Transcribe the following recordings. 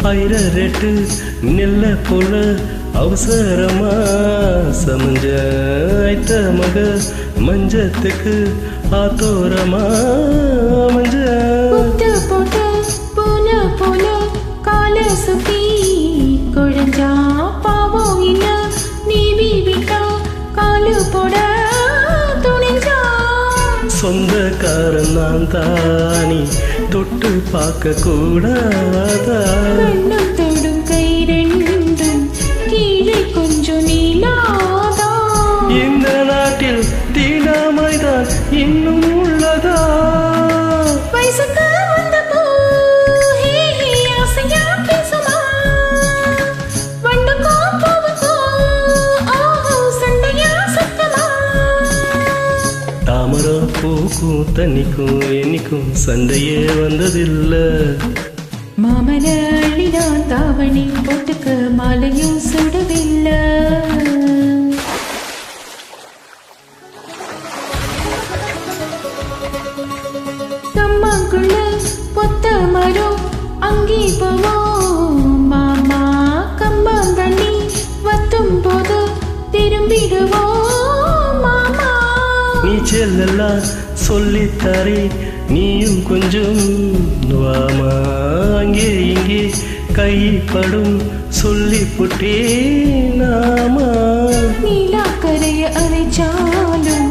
ஐரரெட்டு நெல்ல போல அவசரமா சமஞ்ச ஐத்த மக மஞ்சத்துக்கு ஆத்தோரமா மஞ்ச போட்டு போன போல கால சுத்தி குழஞ்சா பாவம் இல்ல நீவி விட்டா காலு போட துணிஞ்சா சொந்தக்காரன் நான் தானி தொட்டு பார்க்க கூடாதா கண்ணும் தொடும் கை ரெண்டும் கீழே கொஞ்சம் நீளாதா இந்த நாட்டில் தீண்டாமைதான் இன்னும் உள்ளதா வயசுக்கு வந்த போ ஹே ஹே ஆசையா பேசுமா வண்டுக்கோ பூவுக்கோ ஆஹோ சண்டையா சத்தமா தாமரம் பூக்கும் தண்ணிக்கும் என்னைக்கும் சண்டையே வந்ததில்லை மாமன அள்ளிதான் தாவணி போட்டுக்க மாலையும் சுடவில்லை கம்மாக்குள்ள பொத்த மரம் அங்கே போவோம் மாமா கம்பம் தண்ணி வத்தும் போது திரும்பிடுவோம் மாமா நீச்சல் எல்லாம் சொல்லித்தாரே நீயும் கொஞ்சம் வாமா அங்கே இங்கே கைப்படும் சொல்லி புட்டே நாமா நீலாக்கரைய அழைச்சாலும்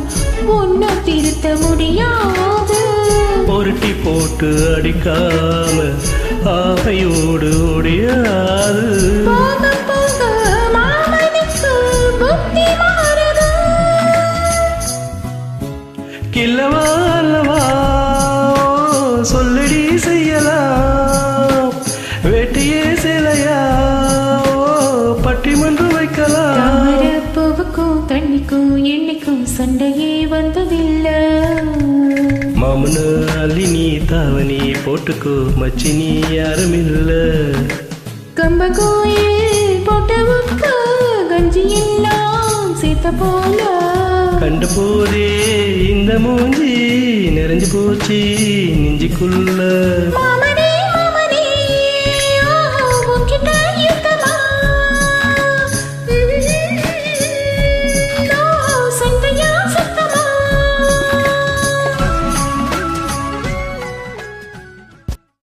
ஒன்னும் திருத்த முடியாது பொருட்டி போட்டு அடிக்காம ஆகையோடு ஓடியாது போக போக மாமனுக்கு புத்தி மாறுது கில்லவா அல்லவா சொல்லடி செய்யலாம் வேட்டையே சிலையா பட்டிமன்றம் வைக்கலாம் தாமரப்பூவுக்கும் தண்ணிக்கும் எண்ணிக்கும் சண்டையே வந்ததில்லை மாமன அள்ளி நீ தாவணி போட்டுக்கோ மச்சி நீ யாருமில்ல கம்பகோயில் போட்ட உப்பு கஞ்சி எல்லாம் சேர்த்த போல கண்ட போதே இந்த மூஞ்சி நிறைஞ்சு போச்சு நெஞ்சுக்குள்ள மாமனே